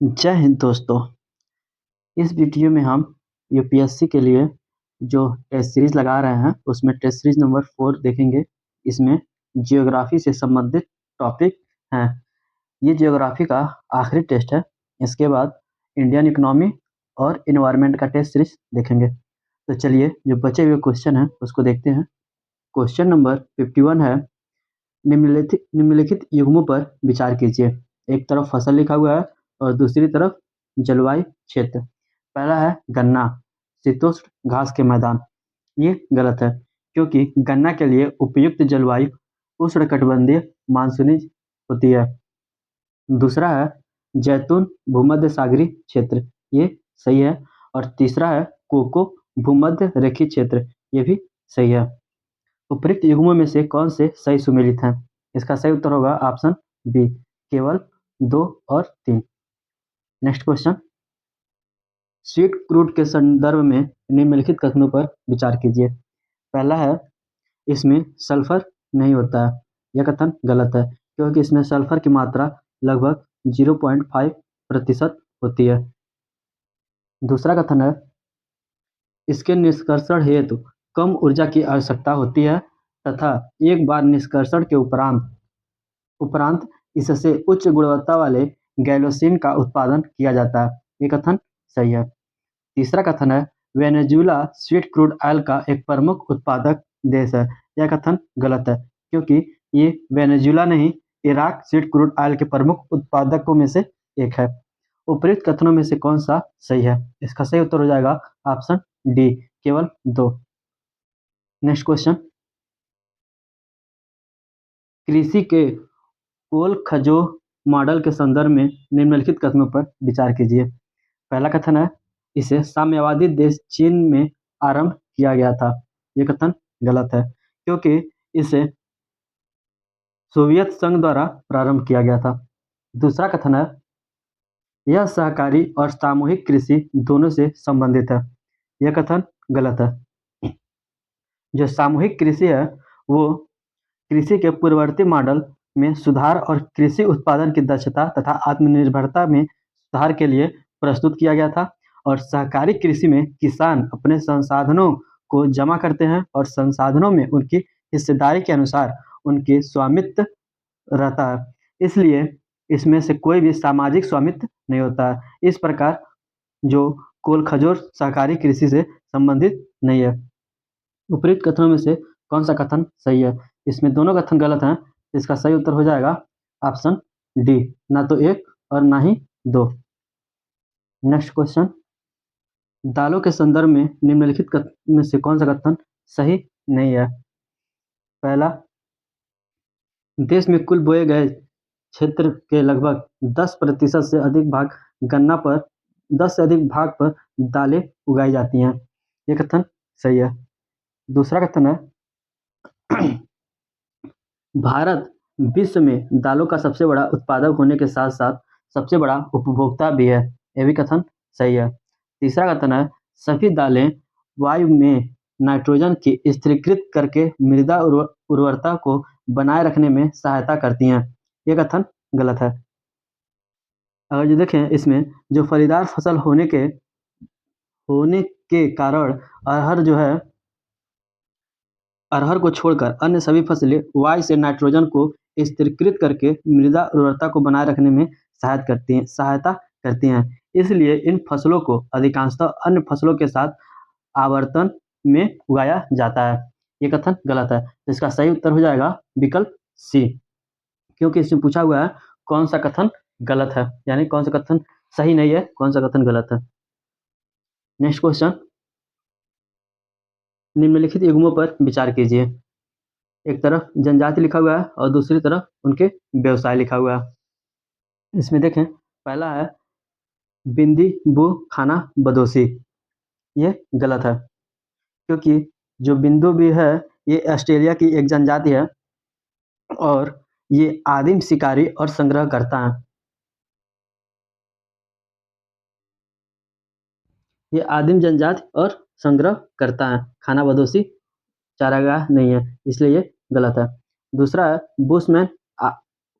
जय हिंद दोस्तों। इस वीडियो में हम यूपीएससी के लिए जो टेस्ट सीरीज लगा रहे हैं उसमें टेस्ट सीरीज नंबर 4 देखेंगे। इसमें जियोग्राफी से संबंधित टॉपिक हैं। ये जियोग्राफी का आखिरी टेस्ट है। इसके बाद इंडियन इकोनॉमी और इन्वायरमेंट का टेस्ट सीरीज देखेंगे। तो चलिए जो बचे हुए क्वेश्चन हैं उसको देखते हैं। क्वेश्चन नंबर 51 है, निम्नलिखित युग्मों पर विचार कीजिए। एक तरफ फसल लिखा हुआ है और दूसरी तरफ जलवायु क्षेत्र। पहला है गन्ना, शीतोष्ण घास के मैदान। ये गलत है क्योंकि गन्ना के लिए उपयुक्त जलवायु उष्णकटिबंधीय मानसूनी होती है। दूसरा है जैतून भूमध्य सागरीय क्षेत्र, ये सही है। और तीसरा है कोको भूमध्य रेखीय क्षेत्र, ये भी सही है। उपयुक्त युग्मों में से कौन से सही सुमेलित हैं? इसका सही उत्तर होगा ऑप्शन बी, केवल 2 और 3। नेक्स्ट क्वेश्चन, स्वीट क्रूड के संदर्भ में निम्नलिखित कथनों पर विचार कीजिए। पहला है इसमें सल्फर नहीं होता है। यह कथन गलत है क्योंकि इसमें सल्फर की मात्रा लगभग 0.5% होती है। दूसरा कथन है इसके निष्कर्षण हेतु कम ऊर्जा की आवश्यकता होती है तथा एक बार निष्कर्षण के उपरांत इससे उच्च गुणवत्ता वाले गैलोसिन का उत्पादन किया जाता है। ये कथन सही है। तीसरा कथन है वेनेजुएला स्वीट क्रूड ऑयल का एक प्रमुख उत्पादक देश है। यह कथन गलत है क्योंकि ये वेनेजुएला नहीं, इराक स्वीट क्रूड ऑयल के प्रमुख उत्पादकों में से एक है। उपयुक्त कथनों में से कौन सा सही है? इसका सही उत्तर हो जाएगा ऑप्शन डी, केवल 2। नेक्स्ट क्वेश्चन, कृषि के कोल खजोह मॉडल के संदर्भ में निम्नलिखित कथनों पर विचार कीजिए। पहला कथन है इसे साम्यवादी देश चीन में आरंभ किया गया था। यह कथन गलत है क्योंकि इसे सोवियत संघ द्वारा प्रारंभ किया गया था। दूसरा कथन है यह सहकारी और सामूहिक कृषि दोनों से संबंधित है। यह कथन गलत है। जो सामूहिक कृषि है वो कृषि के पूर्ववर्ती मॉडल में सुधार और कृषि उत्पादन की दक्षता तथा आत्मनिर्भरता में सुधार के लिए प्रस्तुत किया गया था। और सहकारी कृषि में किसान अपने संसाधनों को जमा करते हैं और संसाधनों में उनकी हिस्सेदारी के अनुसार उनके स्वामित्व रहता है। इसलिए इसमें से कोई भी सामाजिक स्वामित्व नहीं होता है। इस प्रकार जो कोल खजूर सहकारी कृषि से संबंधित नहीं है। उपयुक्त कथनों में से कौन सा कथन सही है? इसमें दोनों कथन गलत हैं। इसका सही उत्तर हो जाएगा ऑप्शन डी, ना तो 1 और ना ही 2। नेक्स्ट क्वेश्चन, दालों के संदर्भ में निम्नलिखित कथन में से कौन सा कथन सही नहीं है? पहला, देश में कुल बोए गए क्षेत्र के लगभग 10% से अधिक भाग गन्ना पर 10 से अधिक भाग पर दालें उगाई जाती हैं। ये कथन सही है। दूसरा कथन है भारत विश्व में दालों का सबसे बड़ा उत्पादक होने के साथ साथ सबसे बड़ा उपभोक्ता भी है। यह भी कथन सही है। तीसरा कथन है सभी दालें वायु में नाइट्रोजन की स्थिरीकृत करके मृदा उर्वरता को बनाए रखने में सहायता करती हैं। यह कथन गलत है। अगर जो देखें इसमें जो फलीदार फसल होने के कारण अरहर को छोड़कर अन्य सभी फसलें वायु से नाइट्रोजन को स्थिरीकृत करके मृदा उर्वरता को बनाए रखने में सहायता करती हैं। इसलिए इन फसलों को अधिकांशतः अन्य फसलों के साथ आवर्तन में उगाया जाता है। ये कथन गलत है। इसका सही उत्तर हो जाएगा विकल्प सी, क्योंकि इसमें पूछा हुआ है कौन सा कथन गलत है, यानी कौन सा कथन सही नहीं है, कौन सा कथन गलत है। नेक्स्ट क्वेश्चन, निम्नलिखित युग्मों पर विचार कीजिए। एक तरफ जनजाति लिखा हुआ है और दूसरी तरफ उनके व्यवसाय लिखा हुआ है। इसमें देखें पहला है बिंदी बू खाना बदोशी। ये गलत है क्योंकि जो बिंदु भी है ये ऑस्ट्रेलिया की एक जनजाति है और ये आदिम शिकारी और संग्रहकर्ता हैं। ये आदिम जनजाति और संग्रह करता है। खाना बदोशी चारागाह नहीं है, इसलिए ये गलत है। दूसरा है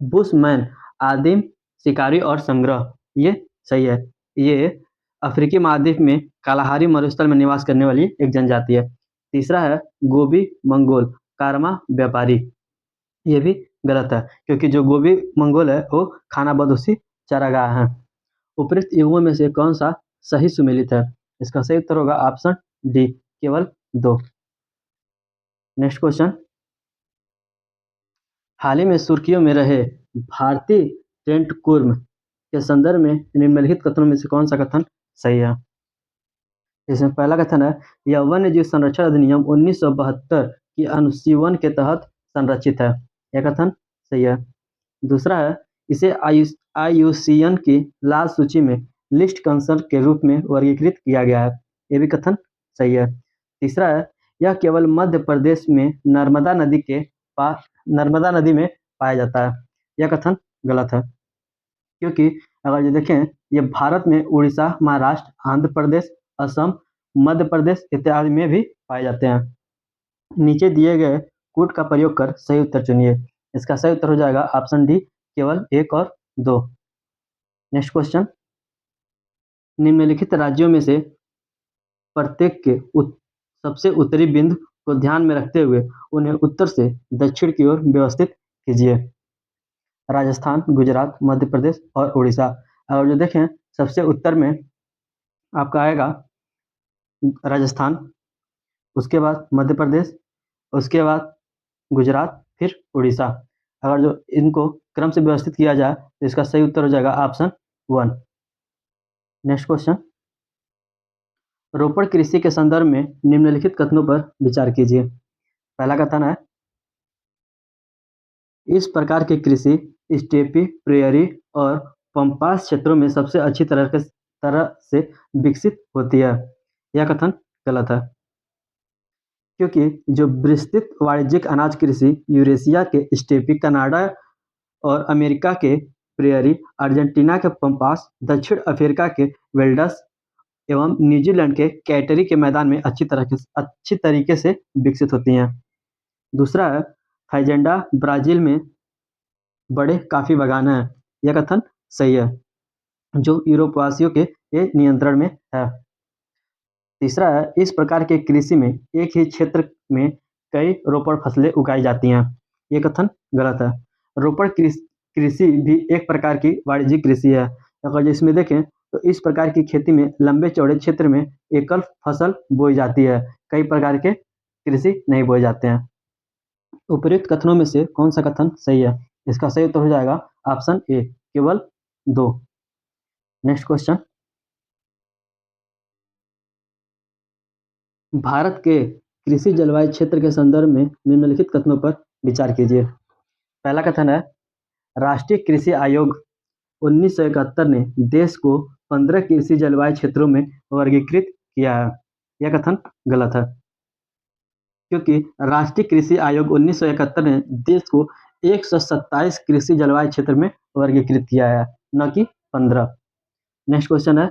बुशमैन आदिम शिकारी और संग्रह, ये सही है। ये अफ्रीकी महाद्वीप में कालाहारी मरुस्थल में निवास करने वाली एक जनजाति है। तीसरा है गोबी मंगोल कारमा व्यापारी। ये भी गलत है, क्योंकि जो गोबी मंगोल है वो खानाबदोशी चारागाह है। उपरोक्त युगों में से कौन सा सही सुमेलित है? इसका सही उत्तर होगा ऑप्शन डी, केवल 2। नेक्स्ट क्वेश्चन, हाल ही में सुर्खियों में रहे भारतीय टेंट कुर्म के संदर्भ में निम्नलिखित कथनों में से कौन सा कथन सही है? इसमें पहला कथन है, यह वन्य जीव संरक्षण अधिनियम 1972 की अनुसूची 1 के तहत संरक्षित है। यह कथन सही है। दूसरा है, इसे IUCN की लाल सूची में लिस्ट कंसर्न के रूप में वर्गीकृत किया गया है। यह भी कथन सही है। तीसरा है, यह केवल मध्य प्रदेश में नर्मदा नदी में पाया जाता है। यह कथन गलत है, क्योंकि अगर ये देखें, ये भारत में उड़ीसा, महाराष्ट्र, आंध्र प्रदेश, असम, मध्य प्रदेश इत्यादि में भी पाए जाते हैं। नीचे दिए गए कूट का प्रयोग कर सही उत्तर चुनिए। इसका सही उत्तर हो जाएगा ऑप्शन डी, केवल 1 और 2। नेक्स्ट क्वेश्चन, निम्नलिखित राज्यों में से प्रत्येक के सबसे उत्तरी बिंदु को ध्यान में रखते हुए उन्हें उत्तर से दक्षिण की ओर व्यवस्थित कीजिए। राजस्थान, गुजरात, मध्य प्रदेश और उड़ीसा। और जो देखें, सबसे उत्तर में आपका आएगा राजस्थान, उसके बाद मध्य प्रदेश, उसके बाद गुजरात, फिर उड़ीसा। अगर जो इनको क्रम से व्यवस्थित किया जाए तो इसका सही उत्तर हो जाएगा ऑप्शन 1। नेक्स्ट क्वेश्चन, रोपड़ कृषि के संदर्भ में निम्नलिखित कथनों पर विचार कीजिए। पहला कथन है, इस प्रकार की कृषि स्टेपी, प्रेयरी और पम्पास क्षेत्रों में सबसे अच्छी तरह से विकसित होती है। यह कथन गलत है, क्योंकि जो विस्तृत वाणिज्यिक अनाज कृषि यूरेशिया के स्टेपी, कनाडा और अमेरिका के प्रेयरी, अर्जेंटीना के पम्पास, दक्षिण अफ्रीका के वेल्डस एवं न्यूजीलैंड के कैटरी के मैदान में अच्छी तरीके से विकसित होती हैं। दूसरा है, फाइजेंडा ब्राजील में बड़े काफी बागान हैं। यह कथन सही है, जो यूरोपवासियों के नियंत्रण में है। तीसरा है, इस प्रकार के कृषि में एक ही क्षेत्र में कई रोपड़ फसलें उगाई जाती हैं। यह कथन गलत है। रोपड़ कृषि भी एक प्रकार की वाणिज्यिक कृषि है। अगर इसमें देखें तो इस प्रकार की खेती में लंबे चौड़े क्षेत्र में एकल फसल बोई जाती है, कई प्रकार के कृषि नहीं बोए जाते हैं। उपयुक्त कथनों में से कौन सा कथन सही है? इसका सही उत्तर हो जाएगा ऑप्शन ए, केवल 2। नेक्स्ट क्वेश्चन, भारत के कृषि जलवायु क्षेत्र के संदर्भ में निम्नलिखित कथनों पर विचार कीजिए। पहला कथन है, राष्ट्रीय कृषि आयोग 1971 ने देश को 15 कृषि जलवायु क्षेत्रों में वर्गीकृत किया है। यह कथन गलत है, क्योंकि राष्ट्रीय कृषि आयोग 1971 ने देश को 127 कृषि जलवायु क्षेत्र में वर्गीकृत किया है, न कि 15। नेक्स्ट क्वेश्चन है,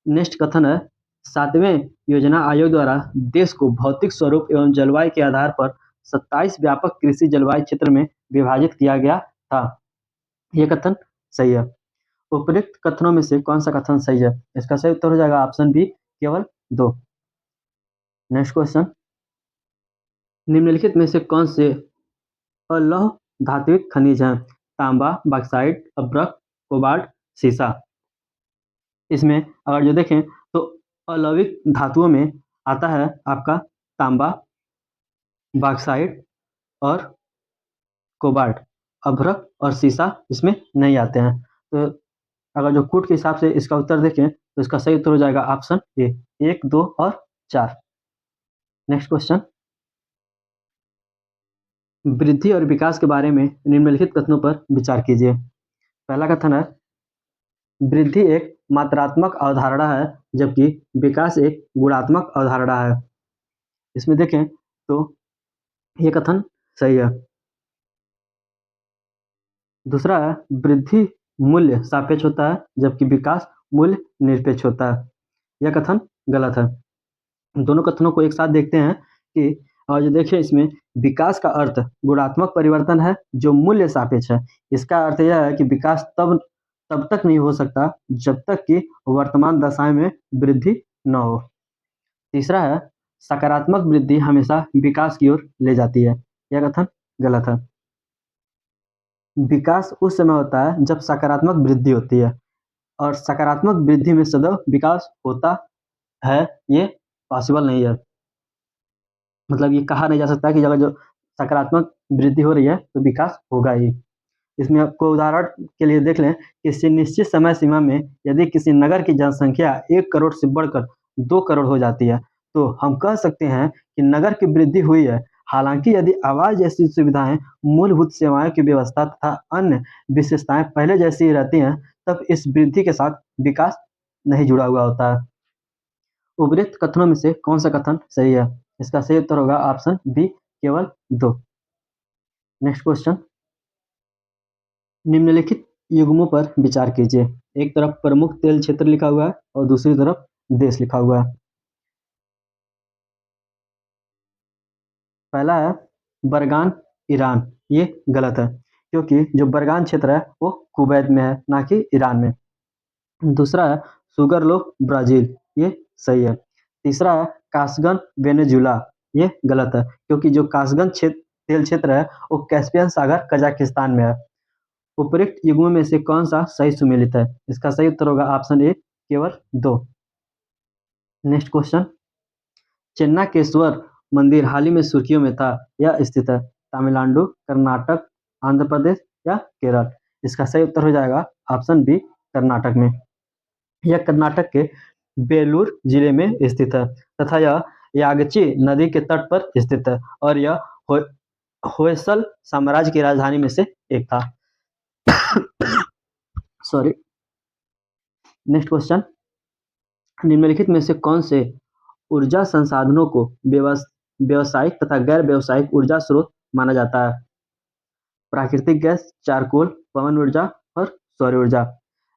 नेक्स्ट कथन है, 7वें योजना आयोग द्वारा देश को भौतिक स्वरूप एवं जलवायु के आधार पर 27 व्यापक कृषि जलवायु क्षेत्र में विभाजित किया गया था। यह कथन सही है। उपयुक्त कथनों में से कौन सा कथन सही है? इसका सही उत्तर हो जाएगा ऑप्शन बी, केवल 2। नेक्स्ट क्वेश्चन, निम्नलिखित में से कौन से अलौह धात्विक खनिज हैं? तांबा, बॉक्साइट, अभ्रक, कोबाल्ट, सीसा। इसमें अगर जो देखें तो अलौहिक धातुओं में आता है आपका तांबा, बॉक्साइट और कोबाल्ट। अभ्रक और सीसा इसमें नहीं आते हैं। तो अगर जो कूट के हिसाब से इसका उत्तर देखें तो इसका सही उत्तर हो जाएगा ऑप्शन ए, 1, 2 और 4। नेक्स्ट क्वेश्चन, वृद्धि और विकास के बारे में निम्नलिखित कथनों पर विचार कीजिए। पहला कथन है, वृद्धि एक मात्रात्मक अवधारणा है, जबकि विकास एक गुणात्मक अवधारणा है। इसमें देखें तो यह कथन सही है। दूसरा है, वृद्धि मूल्य सापेक्ष होता है, जबकि विकास मूल्य निरपेक्ष होता है। यह कथन गलत है। दोनों कथनों को एक साथ देखते हैं कि और जो देखिए, इसमें विकास का अर्थ गुणात्मक परिवर्तन है जो मूल्य सापेक्ष है। इसका अर्थ यह है कि विकास तब तब तक नहीं हो सकता जब तक कि वर्तमान दशाएं में वृद्धि न हो। तीसरा है, सकारात्मक वृद्धि हमेशा विकास की ओर ले जाती है। यह कथन गलत है। विकास उस समय होता है जब सकारात्मक वृद्धि होती है, और सकारात्मक वृद्धि में सदैव विकास होता है, ये पॉसिबल नहीं है। मतलब ये कहा नहीं जा सकता कि अगर जो सकारात्मक वृद्धि हो रही है तो विकास होगा ही। इसमें आपको उदाहरण के लिए देख लें, किसी निश्चित समय सीमा में यदि किसी नगर की जनसंख्या 1 करोड़ से बढ़कर 2 करोड़ हो जाती है, तो हम कह सकते हैं कि नगर की वृद्धि हुई है। हालांकि यदि आवास जैसी सुविधाएं, मूलभूत सेवाओं की व्यवस्था तथा अन्य विशेषताएं पहले जैसी ही रहती हैं, तब इस वृद्धि के साथ विकास नहीं जुड़ा हुआ होता है। उपर्युक्त कथनों में से कौन सा कथन सही है? इसका सही उत्तर होगा ऑप्शन बी, केवल 2। नेक्स्ट क्वेश्चन, निम्नलिखित युग्मों पर विचार कीजिए। एक तरफ प्रमुख तेल क्षेत्र लिखा हुआ है और दूसरी तरफ देश लिखा हुआ है। पहला है बरगान, ईरान। ये गलत है, क्योंकि जो बरगान क्षेत्र है वो कुवैत में है, ना कि ईरान में। दूसरा है सुगरलोफ, ब्राजील। ये सही है। तीसरा है कासगन, वेनेजुला। ये गलत है, क्योंकि जो कासगन क्षेत्र तेल क्षेत्र है वो कैस्पियन सागर, कजाकिस्तान में है। उपर्युक्त युग्मों में से कौन सा सही सुमेलित है? इसका सही उत्तर होगा ऑप्शन ए, केवल 2। नेक्स्ट क्वेश्चन, चेन्नाकेश्वर मंदिर हाल ही में सुर्खियों में था। यह स्थित है तमिलनाडु, कर्नाटक, आंध्र प्रदेश या केरल? इसका सही उत्तर हो जाएगा ऑप्शन बी, कर्नाटक में। यह कर्नाटक के बेलूर जिले में स्थित है तथा यह यागची नदी के तट पर स्थित है, और यह हो, होयसल साम्राज्य की राजधानी में से एक था। सॉरी। नेक्स्ट क्वेश्चन, निम्नलिखित में से कौन से ऊर्जा संसाधनों को व्यावसायिक तथा गैर व्यावसायिक ऊर्जा स्रोत माना जाता है? प्राकृतिक गैस, चारकोल, पवन ऊर्जा और सौर ऊर्जा।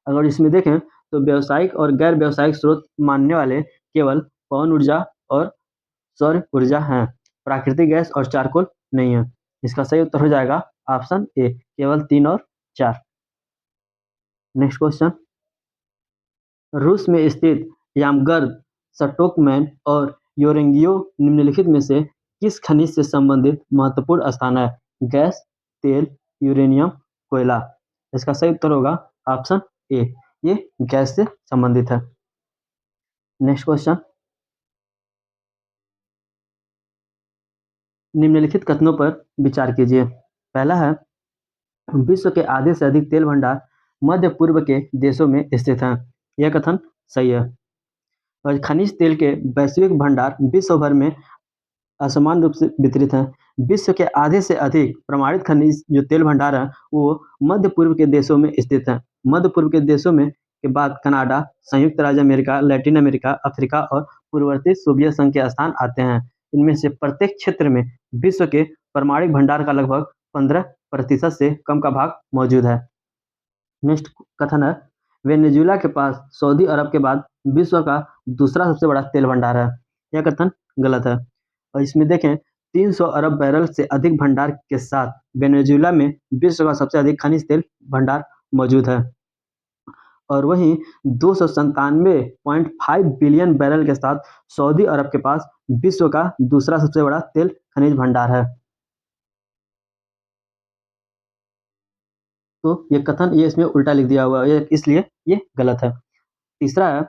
अगर इसमें देखें तो व्यावसायिक और गैर व्यावसायिक स्रोत मानने वाले केवल पवन ऊर्जा और सौर ऊर्जा हैं। प्राकृतिक गैस और चारकोल नहीं है। इसका सही उत्तर हो जाएगा ऑप्शन ए, केवल 3 और 4। नेक्स्ट क्वेश्चन, रूस में स्थित यामगर्द, स्टोकमैन और योरेंगियो निम्नलिखित में से किस खनिज से संबंधित महत्वपूर्ण स्थान है? गैस, तेल, यूरेनियम, कोयला? इसका सही उत्तर होगा ऑप्शन ए, ये गैस से संबंधित है। नेक्स्ट क्वेश्चन, निम्नलिखित कथनों पर विचार कीजिए। पहला है विश्व के आधे से अधिक तेल भंडार मध्य पूर्व के देशों में स्थित हैं। यह कथन सही है। और खनिज तेल के वैश्विक भंडार विश्व भर में असमान रूप से वितरित हैं। विश्व के आधे से अधिक प्रमाणित खनिज जो तेल भंडार हैं वो मध्य पूर्व के देशों में स्थित हैं। मध्य पूर्व के देशों में के बाद कनाडा, संयुक्त राज्य अमेरिका, लैटिन अमेरिका, अफ्रीका और पूर्ववर्ती सोवियत संघ के स्थान आते हैं। इनमें से प्रत्येक क्षेत्र में विश्व के परमाणु भंडार का लगभग 15% से कम का भाग मौजूद है। नेक्स्ट कथन है वेनेजुएला के पास सऊदी अरब के बाद विश्व का दूसरा सबसे बड़ा तेल भंडार है। यह कथन गलत है। और इसमें देखें 300 अरब बैरल से अधिक भंडार के साथ वेनेजुएला में विश्व का सबसे अधिक खनिज तेल भंडार मौजूद है। और वहीं 297.5 बिलियन बैरल के साथ सऊदी अरब के पास विश्व का दूसरा सबसे बड़ा तेल खनिज भंडार है। तो ये कथन ये इसमें उल्टा लिख दिया हुआ है, इसलिए ये गलत है। तीसरा है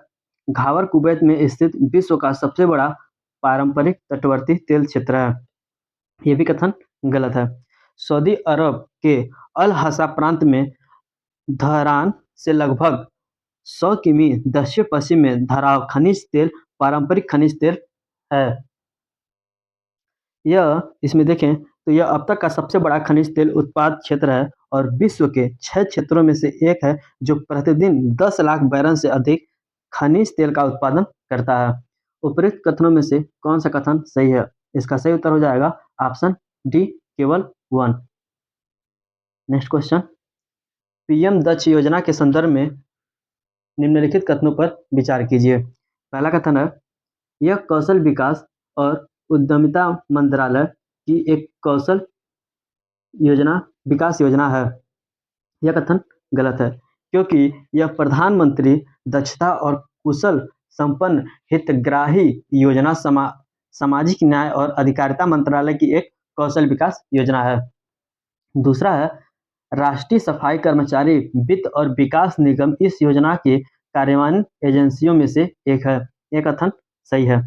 घावर कुवैत में स्थित विश्व का सबसे बड़ा पारंपरिक तटवर्ती तेल क्षेत्र है। ये भी कथन गलत है। सऊदी अरब के अल हसा प्रांत में धहरान से लगभग 100 किमी दक्षिण पश्चिम में धराव खनिज तेल पारंपरिक खनिज तेल है। यह इसमें देखें तो यह अब तक का सबसे बड़ा खनिज तेल उत्पाद क्षेत्र है और विश्व के 6 क्षेत्रों में से एक है जो प्रतिदिन 10 लाख बैरल से अधिक खनिज तेल का उत्पादन करता है। उपर्युक्त कथनों में से कौन सा कथन सही है? इसका सही उत्तर हो जाएगा ऑप्शन डी, केवल 1। नेक्स्ट क्वेश्चन, पीएम दक्ष योजना के संदर्भ में निम्नलिखित कथनों पर विचार कीजिए। पहला कथन है यह कौशल विकास और उद्यमिता मंत्रालय की एक कौशल योजना विकास योजना है। यह कथन गलत है, क्योंकि यह प्रधानमंत्री दक्षता और कुशल संपन्न हितग्राही योजना सामाजिक न्याय और अधिकारिता मंत्रालय की एक कौशल विकास योजना है। दूसरा है राष्ट्रीय सफाई कर्मचारी वित्त और विकास निगम इस योजना के कार्यान्वयन एजेंसियों में से एक है। यह कथन सही है।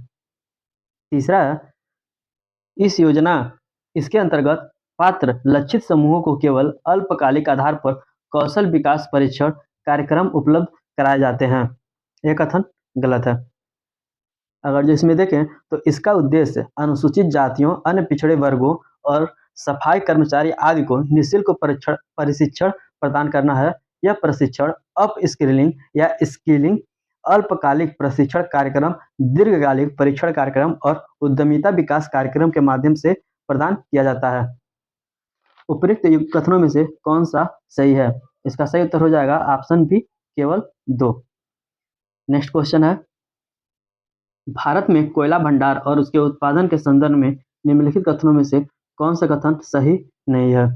तीसरा है इसके अंतर्गत पात्र लक्षित समूहों को केवल अल्पकालिक आधार पर कौशल विकास परीक्षण कार्यक्रम उपलब्ध कराए जाते हैं। यह कथन गलत है। अगर जो इसमें देखें तो इसका उद्देश्य अनुसूचित जातियों, अन्य पिछड़े वर्गों और सफाई कर्मचारी आदि को निःशुल्क प्रशिक्षण प्रदान करना है। यह प्रशिक्षण अप स्किलिंग या स्किलिंग, अल्पकालिक प्रशिक्षण कार्यक्रम, दीर्घकालिक परीक्षण कार्यक्रम और उद्यमिता विकास कार्यक्रम के माध्यम से प्रदान किया जाता है। उपयुक्त कथनों में से कौन सा सही है? इसका सही उत्तर हो जाएगा ऑप्शन बी, केवल 2। नेक्स्ट क्वेश्चन है भारत में कोयला भंडार और उसके उत्पादन के संदर्भ में निम्नलिखित कथनों में से कौन सा कथन सही नहीं है?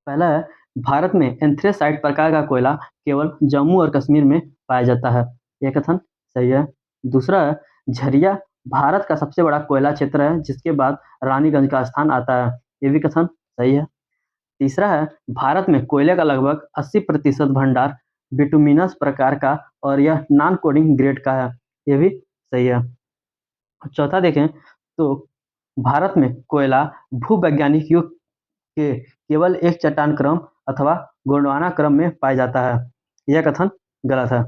पहला है भारत में एंथ्रेसाइट प्रकार का कोयला केवल जम्मू और कश्मीर में पाया जाता है। यह कथन सही है। दूसरा है झरिया भारत का सबसे बड़ा कोयला क्षेत्र है, जिसके बाद रानीगंज का स्थान आता है। यह भी कथन सही है। तीसरा है भारत में कोयले का लगभग 80% भंडार बिटुमिनस प्रकार का और यह नॉन कोडिंग ग्रेड का है। यह भी सही है। चौथा देखें तो भारत में कोयला भूवैज्ञानिक युग के केवल एक चट्टान क्रम अथवा गोंडवाना क्रम में पाया जाता है। यह कथन गलत है।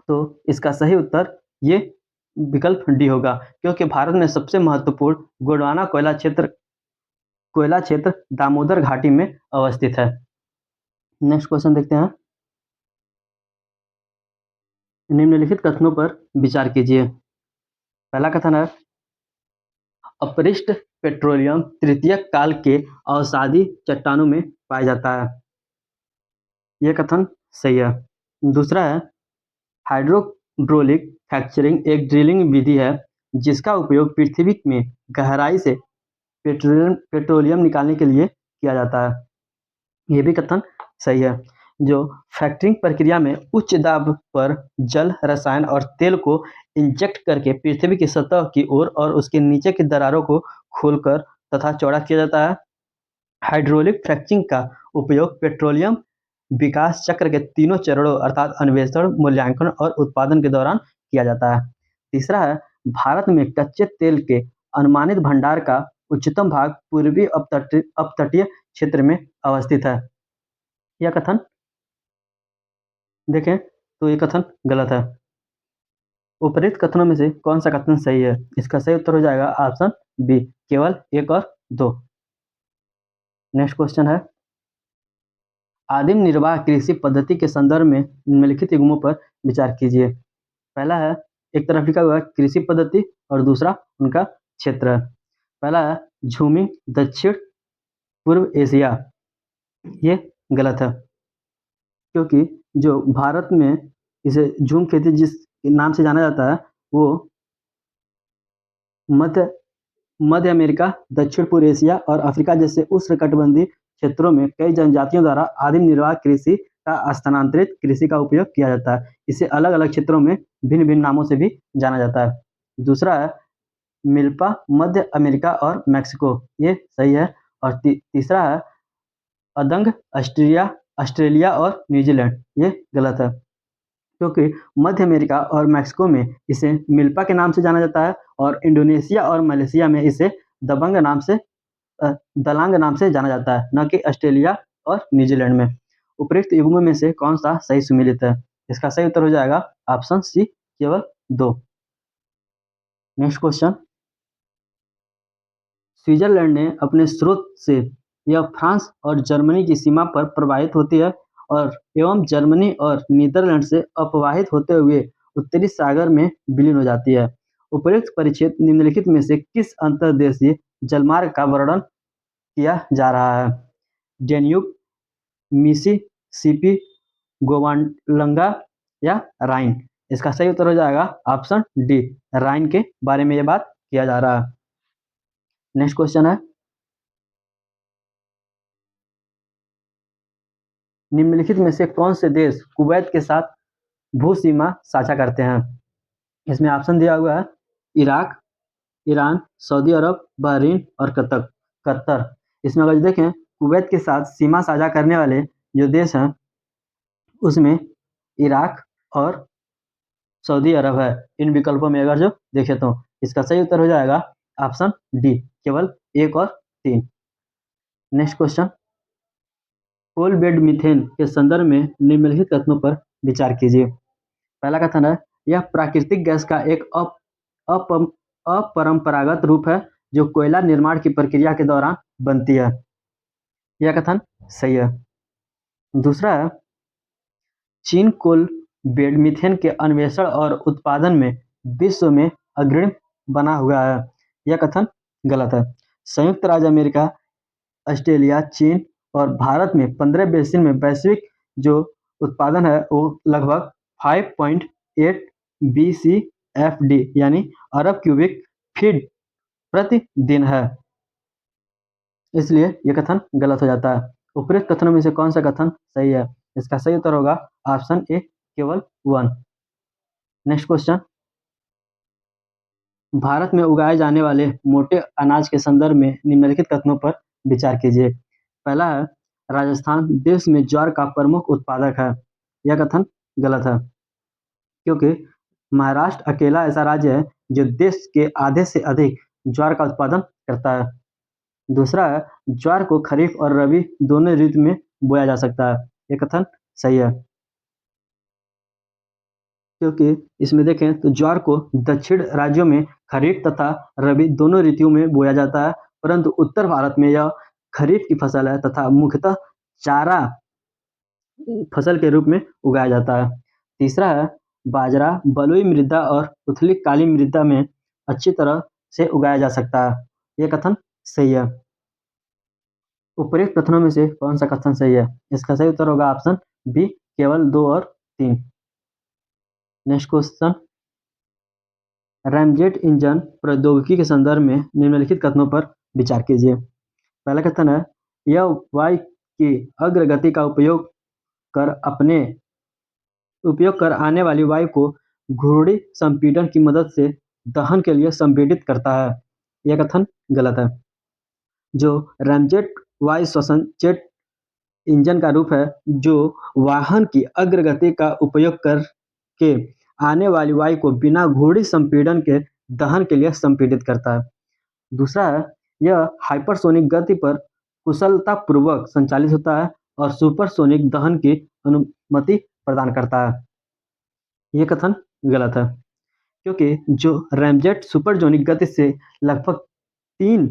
तो इसका सही उत्तर ये विकल्प डी होगा, क्योंकि भारत में सबसे महत्वपूर्ण गोंडवाना कोयला क्षेत्र दामोदर घाटी में अवस्थित है। नेक्स्ट क्वेश्चन देखते हैं। निम्नलिखित कथनों पर विचार कीजिए। पहला कथन है अपशिष्ट पेट्रोलियम तृतीयक काल के अवसादी चट्टानों में पाया जाता है। यह कथन सही है। दूसरा है हाइड्रोड्रोलिक फ्रैक्चरिंग एक ड्रिलिंग विधि है जिसका उपयोग पृथ्वी में गहराई से पेट्रोलियम निकालने के लिए किया जाता है। यह भी कथन सही है। जो फैक्टरिंग प्रक्रिया में उच्च दाब पर जल, रसायन और तेल को इंजेक्ट करके पृथ्वी की सतह की ओर और उसके नीचे की दरारों को खोलकर तथा चौड़ा किया जाता है। हाइड्रोलिक फ्रैक्चरिंग का उपयोग पेट्रोलियम विकास चक्र के तीनों चरणों अर्थात अन्वेषण, मूल्यांकन और उत्पादन के दौरान किया जाता है। तीसरा है भारत में कच्चे तेल के अनुमानित भंडार का उच्चतम भाग पूर्वी अपतटीय क्षेत्र में अवस्थित है। यह कथन देखें तो ये कथन गलत है। उपरोक्त कथनों में से कौन सा कथन सही है? इसका सही उत्तर हो जाएगा ऑप्शन बी, केवल 1 और 2। नेक्स्ट क्वेश्चन है आदिम निर्वाह कृषि पद्धति के संदर्भ में निम्नलिखित युग्मों पर विचार कीजिए। पहला है एक तरफ लिखा हुआ है कृषि पद्धति और दूसरा उनका क्षेत्र है। पहला है झूमिंग दक्षिण पूर्व एशिया। ये गलत है, क्योंकि जो भारत में इसे झूम खेती जिस नाम से जाना जाता है वो मध्य अमेरिका, दक्षिण पूर्व एशिया और अफ्रीका जैसे उष्णकटिबंधीय क्षेत्रों में कई जनजातियों द्वारा आदिम निर्वाह कृषि का स्थानांतरित कृषि का उपयोग किया जाता है। इसे अलग अलग क्षेत्रों में भिन्न भिन्न नामों से भी जाना जाता है। दूसरा है मिल्पा मध्य अमेरिका और मैक्सिको। ये सही है। और तीसरा है अदंग ऑस्ट्रेलिया और न्यूजीलैंड। ये गलत है, क्योंकि मध्य अमेरिका और मैक्सिको में इसे मिल्पा के नाम से जाना जाता है और इंडोनेशिया और मलेशिया में इसे दलांग नाम से जाना जाता है, न कि ऑस्ट्रेलिया और न्यूजीलैंड में। उपरोक्त युग्मों में से कौन सा सही सुमेलित है? इसका सही उत्तर हो जाएगा ऑप्शन सी, केवल 2। नेक्स्ट क्वेश्चन स्विट्जरलैंड ने अपने स्रोत से यह फ्रांस और जर्मनी की सीमा पर प्रवाहित होती है और एवं जर्मनी और नीदरलैंड से अपवाहित होते हुए उत्तरी सागर में विलीन हो जाती है। उपरोक्त परिच्छेद निम्नलिखित में से किस अंतर्देशीय जलमार्ग का वर्णन किया जा रहा है? डेन्यूब, मिसिसिपी, गोवालंगा या राइन? इसका सही उत्तर हो जाएगा ऑप्शन डी, राइन के बारे में यह बात किया जा रहा है। नेक्स्ट क्वेश्चन है निम्नलिखित में से कौन से देश कुवैत के साथ भू सीमा साझा करते हैं? इसमें ऑप्शन दिया हुआ है इराक, ईरान, सऊदी अरब, बहरीन और कतर। इसमें अगर देखें कुवैत के साथ सीमा साझा करने वाले जो देश हैं उसमें इराक और सऊदी अरब है। इन विकल्पों में अगर जो देखें तो इसका सही उत्तर हो जाएगा ऑप्शन डी, केवल 1 और 3। Next question, coal bed methane के संदर्भ में निम्नलिखित कथनों पर विचार कीजिए। पहला कथन है यह प्राकृतिक गैस का एक अपरंपरागत रूप है जो कोयला निर्माण की प्रक्रिया के दौरान बनती है। यह कथन सही है। दूसरा है चीन कोल बेड मीथेन के अन्वेषण और उत्पादन में विश्व में अग्रणी बना हुआ है। यह कथन गलत है। संयुक्त राज्य अमेरिका, ऑस्ट्रेलिया, चीन और भारत में 15 बेसिन में वैश्विक जो उत्पादन है वो लगभग 5.8 BCFD यानी अरब क्यूबिक फीट प्रतिदिन है, इसलिए यह कथन गलत हो जाता है। उपरोक्त कथनों में से कौन सा कथन सही है? इसका सही उत्तर होगा ऑप्शन ए, केवल 1। नेक्स्ट क्वेश्चन, भारत में उगाए जाने वाले मोटे अनाज के संदर्भ में निम्नलिखित कथनों पर विचार कीजिए। पहला है राजस्थान देश में ज्वार का प्रमुख उत्पादक है। यह कथन गलत है क्योंकि महाराष्ट्र अकेला ऐसा राज्य है जो देश के आधे से अधिक ज्वार का उत्पादन करता है। दूसरा है ज्वार को खरीफ और रबी दोनों ऋतु में बोया जा सकता है। यह कथन सही है क्योंकि इसमें देखें तो ज्वार को दक्षिण राज्यों में खरीफ तथा रबी दोनों ऋतुओं में बोया जाता है, परंतु उत्तर भारत में यह खरीफ की फसल है तथा मुख्यतः चारा फसल के रूप में उगाया जाता है। तीसरा है बाजरा बलुई मृदा और उथली काली मृदा में अच्छी तरह से उगाया जा सकता है। यह कथन सही है। उपर्युक्त कथनों में से कौन सा कथन सही है? इसका सही उत्तर होगा ऑप्शन बी, केवल 2 और 3। नेक्स्ट क्वेश्चन, रैमजेट इंजन प्रौद्योगिकी के संदर्भ में निम्नलिखित कथनों पर विचार कीजिए। पहला कथन है यह वायु की अग्रगति का उपयोग कर आने वाली वायु को घूर्णी संपीड़न की मदद से दहन के लिए संपीड़ित करता है। यह कथन गलत है। जो रैमजेट वायु श्वसन जेट इंजन का रूप है जो वाहन की अग्रगति का उपयोग करके आने वाली वायु को बिना घूर्णी संपीड़न के दहन के लिए संपीड़ित करता है। दूसरा है यह हाइपरसोनिक गति पर कुशलतापूर्वक संचालित होता है और सुपरसोनिक दहन की अनुमति प्रदान करता है। यह कथन गलत है क्योंकि जो रैमजेट सुपरसोनिक गति से लगभग 3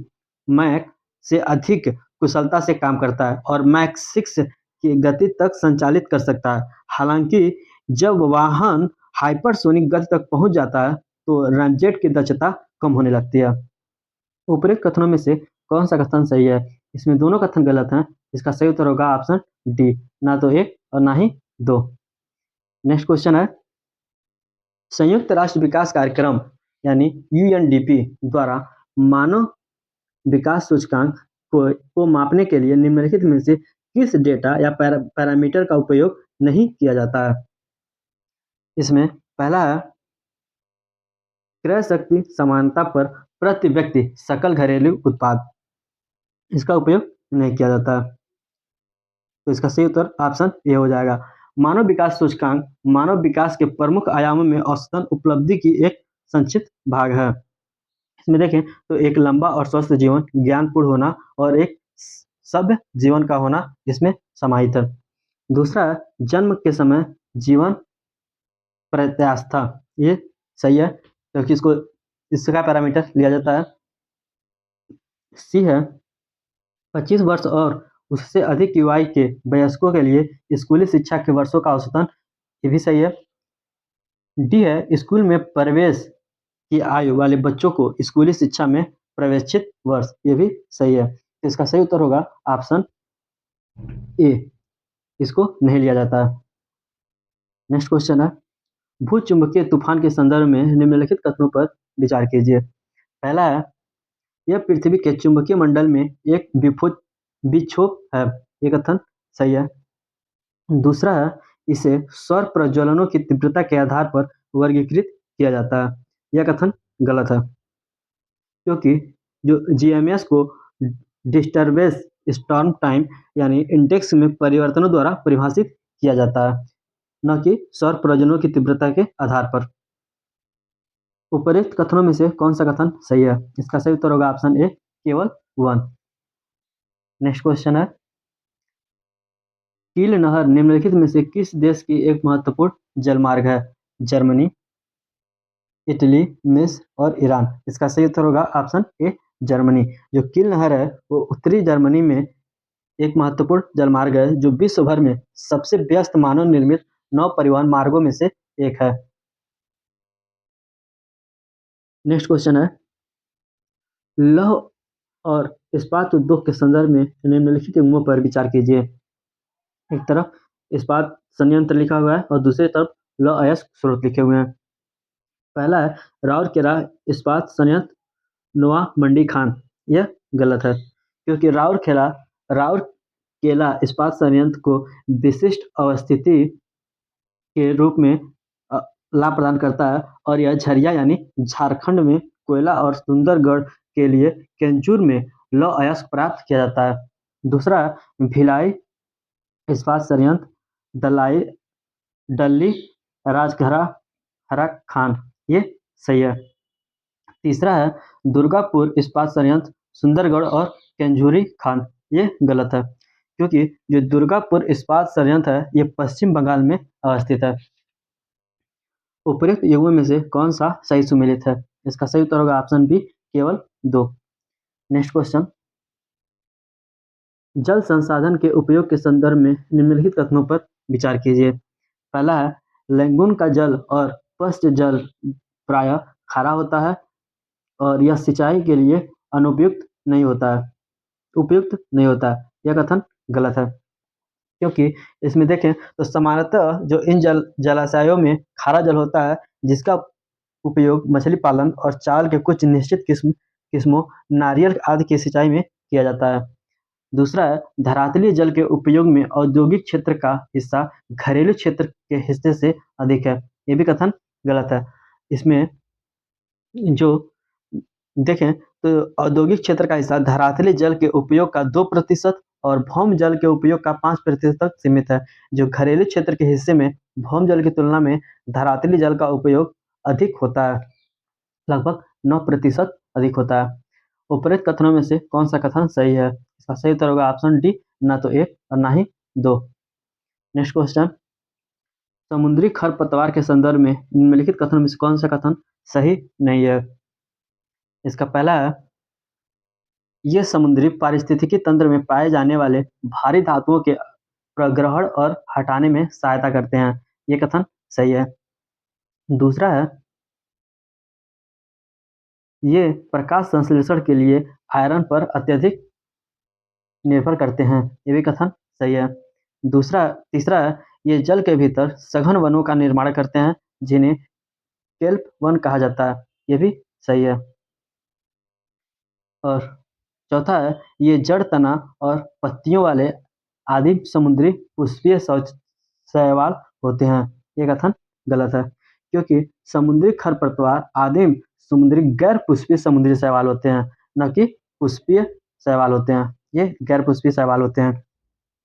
मैक से अधिक कुशलता से काम करता है और मैक 6 की गति तक संचालित कर सकता है। हालांकि जब वाहन हाइपरसोनिक गति तक पहुंच जाता है तो रैमजेट की दक्षता कम होने लगती है। उपर्युक्त कथनों में से कौन सा कथन सही है? इसमें दोनों कथन गलत हैं। इसका सही उत्तर होगा ऑप्शन डी, ना तो 1 और ना ही 2। नेक्स्ट क्वेश्चन है संयुक्त राष्ट्र विकास कार्यक्रम यानी यूएनडीपी द्वारा मानव विकास सूचकांक को मापने के लिए निम्नलिखित में से किस डेटा या पैरामीटर का उपयोग नहीं किया जाता है? इसमें पहला है क्रय शक्ति समानता पर प्रति व्यक्ति सकल घरेलू उत्पाद। इसका उपयोग नहीं किया जाता है, तो इसका सही उत्तर ऑप्शन ए हो जाएगा। मानव विकास सूचकांक मानव विकास के प्रमुख आयामों में औसतन उपलब्धि की एक संक्षिप्त भाग है। इसमें देखें तो एक लंबा और स्वस्थ जीवन, ज्ञानपूर्ण होना और एक सभ्य जीवन का होना इसमें समाहित है। दूसरा है जन्म के समय जीवन प्रत्यास्था। ये सही है क्योंकि इसका पैरामीटर लिया जाता है। सी है 25 वर्ष और उससे अधिक की आयु के वयस्कों के लिए स्कूली शिक्षा के वर्षों का औसतन। ये भी सही है। डी है स्कूल में प्रवेश की आयु वाले बच्चों को स्कूली शिक्षा में प्रवेशित वर्ष। ये भी सही है। तो इसका सही उत्तर होगा ऑप्शन ए, इसको नहीं लिया जाता है। नेक्स्ट क्वेश्चन है भूचुंबकीय तूफान के संदर्भ में निम्नलिखित कथनों पर विचार कीजिए। पहला है यह पृथ्वी के चुंबकीय मंडल में एक विक्षोभ है। ये कथन सही है। दूसरा है, इसे सौर प्रज्वलनों की तीव्रता के आधार पर वर्गीकृत किया जाता है। यह कथन गलत है, क्योंकि जो जीएमएस को डिस्टर्बेंस स्टॉर्म टाइम यानी इंडेक्स में परिवर्तनों द्वारा परिभाषित किया जाता है, न कि सौर प्रज्वलनों की तीव्रता के आधार पर। उपर्युक्त कथनों में से कौन सा कथन सही है? इसका सही उत्तर होगा ऑप्शन ए, केवल 1। नेक्स्ट क्वेश्चन है, कील नहर निम्नलिखित में से किस देश की एक महत्वपूर्ण जलमार्ग है? जर्मनी, इटली, मिस्र और ईरान। इसका सही उत्तर होगा ऑप्शन ए, जर्मनी। जो कील नहर है वो उत्तरी जर्मनी में एक महत्वपूर्ण जलमार्ग है, जो विश्व भर में सबसे व्यस्त मानव निर्मित नौ परिवहन मार्गों में से एक है। नेक्स्ट क्वेश्चन है, लौह और इस्पात उद्योग के संदर्भ में निम्नलिखित युग्मों पर विचार कीजिए। एक तरफ इस्पात संयंत्र लिखा हुआ है और दूसरी तरफ लौह अयस्क स्रोत लिखे हुए हैं। पहला है राउरकेला इस्पात संयंत्र, नोआ मंडी खान। यह गलत है, क्योंकि राउरकेला इस्पात संयंत्र को विशिष्ट अवस्थिति के रूप में लाभ प्रदान करता है और यह झरिया यानी झारखंड में कोयला और सुंदरगढ़ के लिए केंचुर में लौह अयस्क प्राप्त किया जाता है। दूसरा, भिलाई इस्पात संयंत्र, दलाई डल्ली राजघरा हरा खान। ये सही है। तीसरा है दुर्गापुर इस्पात संयंत्र, सुंदरगढ़ और केंझुरी खान। ये गलत है, क्योंकि जो दुर्गापुर इस्पात संयंत्र है ये पश्चिम बंगाल में अवस्थित है। उपर्युक्त युग्मों में से कौन सा सही सुमेलित है? इसका सही उत्तर होगा ऑप्शन बी, केवल 2। नेक्स्ट क्वेश्चन, जल संसाधन के उपयोग के संदर्भ में निम्नलिखित कथनों पर विचार कीजिए। पहला है, लेंगुन का जल और पश्च जल प्रायः खारा होता है और यह सिंचाई के लिए अनुपयुक्त नहीं होता है, उपयुक्त नहीं होता है। यह कथन गलत है, क्योंकि इसमें देखें तो सामान्यतः जो इन जलाशयों में खारा जल होता है, जिसका उपयोग मछली पालन और चावल के कुछ निश्चित किस्मों, नारियल आदि की सिंचाई में किया जाता है। दूसरा है, धरातलीय जल के उपयोग में औद्योगिक क्षेत्र का हिस्सा घरेलू क्षेत्र के हिस्से से अधिक है। ये भी कथन गलत है। इसमें जो देखें तो औद्योगिक क्षेत्र का हिस्सा धरातलीय जल के उपयोग का 2% और भौम जल के उपयोग का 5% तक सीमित है। जो घरेलू क्षेत्र के हिस्से में भौम जल की तुलना में धरातलीय जल का उपयोग अधिक होता है, लगभग 9% अधिक होता है। उपर्युक्त कथनों में से कौन सा कथन सही है? इसका सही उत्तर होगा ऑप्शन डी, ना तो 1 और ना ही 2। नेक्स्ट क्वेश्चन, समुद्री खरपतवार के संदर्भ में निम्नलिखित कथनों में से कौन सा कथन सही नहीं है? इसका पहला है, ये समुद्री पारिस्थितिकी तंत्र में पाए जाने वाले भारी धातुओं के प्रग्रहण और हटाने में सहायता करते हैं। ये कथन सही है। दूसरा है, ये प्रकाश संश्लेषण के लिए आयरन पर अत्यधिक निर्भर करते हैं। ये भी कथन सही है। तीसरा है, ये जल के भीतर सघन वनों का निर्माण करते हैं, जिन्हें केल्प वन कहा जाता है। ये भी सही है। और चौथा है, ये जड़ तना और पत्तियों वाले आदिम समुद्री पुष्पीय शैवाल होते हैं। ये कथन गलत है, क्योंकि समुद्री खरपतवार आदिम समुद्री गैर पुष्पीय समुद्री शैवाल होते हैं, न कि पुष्पीय शैवाल होते हैं। ये गैर पुष्पीय शैवाल होते हैं।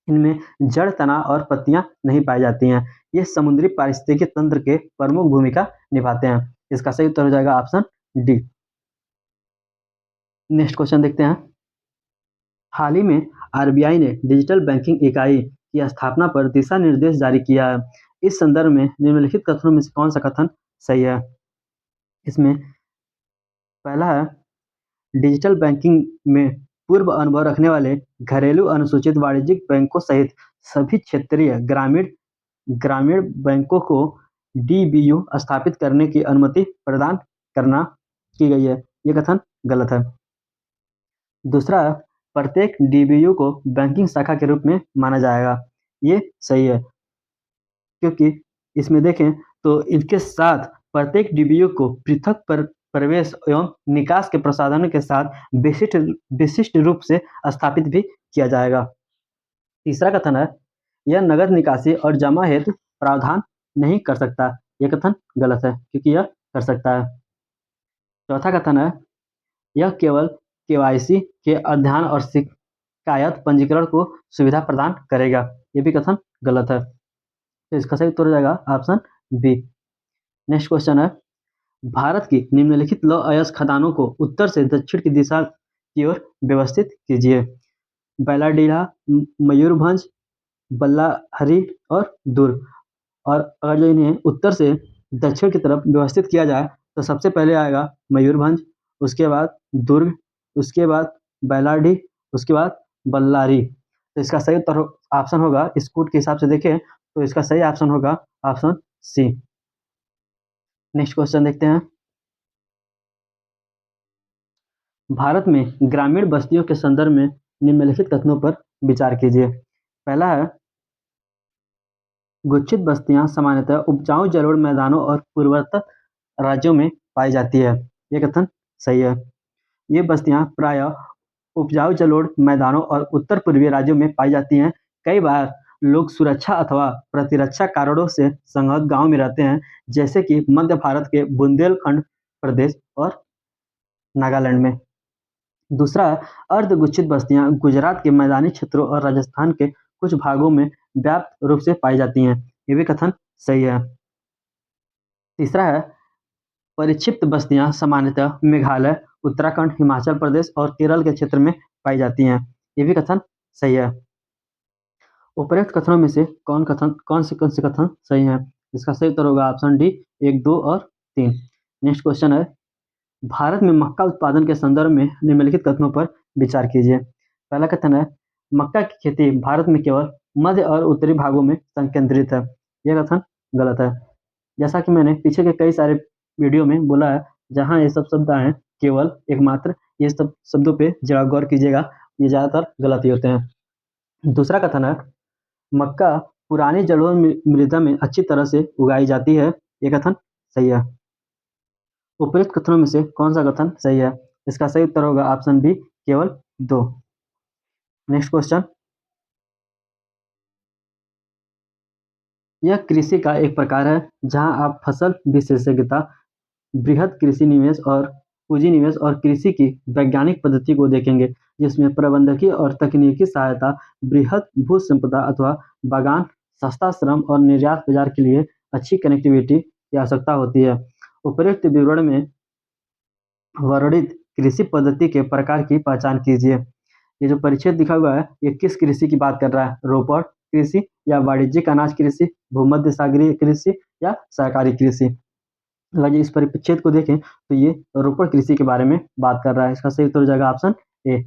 इनमें जड़ तना और पत्तियां नहीं पाई जाती हैं। ये समुद्री पारिस्थितिकी तंत्र के प्रमुख भूमिका निभाते हैं। इसका सही उत्तर हो जाएगा ऑप्शन डी। नेक्स्ट क्वेश्चन देखते हैं। हाल ही में आरबीआई ने डिजिटल बैंकिंग इकाई की स्थापना पर दिशा निर्देश जारी किया है। इस संदर्भ में निम्नलिखित कथनों में से कौन सा कथन सही है? इसमें पहला है, डिजिटल बैंकिंग में पूर्व अनुभव रखने वाले घरेलू अनुसूचित वाणिज्यिक बैंकों सहित सभी क्षेत्रीय ग्रामीण बैंकों को डीबीयू स्थापित करने की अनुमति प्रदान करना की गई है। ये कथन गलत है। दूसरा, प्रत्येक डीबीयू को बैंकिंग शाखा के रूप में माना जाएगा। ये सही है, क्योंकि इसमें देखें तो इनके साथ प्रत्येक डीबीयू को पृथक प्रवेश एवं निकास के प्रसाधन के साथ विशिष्ट रूप से स्थापित भी किया जाएगा। तीसरा कथन है, यह नगद निकासी और जमा हेतु प्रावधान नहीं कर सकता। यह कथन गलत है क्योंकि यह कर सकता है। चौथा कथन है यह केवल केवाईसी के अध्ययन और शिकायत पंजीकरण को सुविधा प्रदान करेगा। यह भी कथन गलत है। तो इसका सही उत्तर हो जाएगा ऑप्शन बी। नेक्स्ट क्वेश्चन है भारत की निम्नलिखित लौह अयस्क खदानों को उत्तर से दक्षिण की दिशा की ओर व्यवस्थित कीजिए। बैलाडीला, मयूरभंज, बल्लाहरी और दुर्ग। और अगर जो इन्हें उत्तर से दक्षिण की तरफ व्यवस्थित किया जाए तो सबसे पहले आएगा मयूरभंज, उसके बाद दुर्ग, उसके बाद बैलाडी, उसके बाद बल्लारी। तो इसका सही उत्तर ऑप्शन होगा, इस कोड के हिसाब से देखें तो इसका सही ऑप्शन होगा ऑप्शन सी। नेक्स्ट क्वेश्चन देखते हैं। भारत में ग्रामीण बस्तियों के संदर्भ में निम्नलिखित कथनों पर विचार कीजिए। पहला है गुच्छित बस्तियां सामान्यतः उपजाऊ जलोढ़ मैदानों और पूर्वोत्तर राज्यों में पाई जाती है। यह कथन सही है। ये बस्तियां प्रायः उपजाऊ जलोढ़ मैदानों और उत्तर पूर्वी राज्यों में पाई जाती हैं। कई बार लोग सुरक्षा अथवा प्रतिरक्षा कारणों से संगत गांव में रहते हैं, जैसे कि मध्य भारत के बुंदेलखंड प्रदेश और नागालैंड में। दूसरा, अर्धगुच्छित बस्तियां गुजरात के मैदानी क्षेत्रों और राजस्थान के कुछ भागों में व्यापक रूप से पाई जाती हैं। ये भी कथन सही है। तीसरा है परिक्षिप्त बस्तियां सामान्यतः मेघालय, उत्तराखंड, हिमाचल प्रदेश और केरल के क्षेत्र में पाई जाती हैं। ये भी कथन सही है। उपर्युक्त कथनों में से कौन से कथन सही है? इसका सही उत्तर होगा ऑप्शन डी 1, 2 और 3। नेक्स्ट क्वेश्चन है भारत में मक्का उत्पादन के संदर्भ में निम्नलिखित कथनों पर विचार कीजिए। पहला कथन है मक्का की खेती भारत में केवल मध्य और उत्तरी भागों में संकेंद्रित है। यह कथन गलत है। जैसा कि मैंने पीछे के कई सारे वीडियो में बोला है, जहाँ ये सब शब्द आए केवल एकमात्र ये सब शब्दों पे जरा गौर कीजिएगा, ये ज़्यादातर गलत ही होते हैं। दूसरा कथन है मक्का पुरानी जलोढ़ मृदा में अच्छी तरह से उगाई जाती है। यह कथन सही है। उपर्युक्त कथनों में से कौन सा कथन सही है? इसका सही उत्तर होगा ऑप्शन बी केवल 2। नेक्स्ट क्वेश्चन, यह कृषि का एक प्रकार है जहां आप फसल विशेषज्ञता, बृहद कृषि निवेश और पूंजी निवेश और कृषि की वैज्ञानिक पद्धति को देखेंगे, जिसमें प्रबंधकीय और तकनीकी सहायता, बृहद भू संपदा अथवा बागान, सस्ता श्रम और निर्यात बाजार के लिए अच्छी कनेक्टिविटी की आवश्यकता होती है। उपर्युक्त विवरण में वर्णित कृषि पद्धति के प्रकार की पहचान कीजिए। ये जो परिच्छेद दिखा हुआ है ये किस कृषि की बात कर रहा है? रोपड़ कृषि या वाणिज्यिक अनाज कृषि, भूमध्य सागरीय कृषि या सहकारी कृषि? अगर इस परिच्छेद को देखें तो ये रोपड़ कृषि के बारे में बात कर रहा है। इसका सही उत्तर हो जाएगा option A.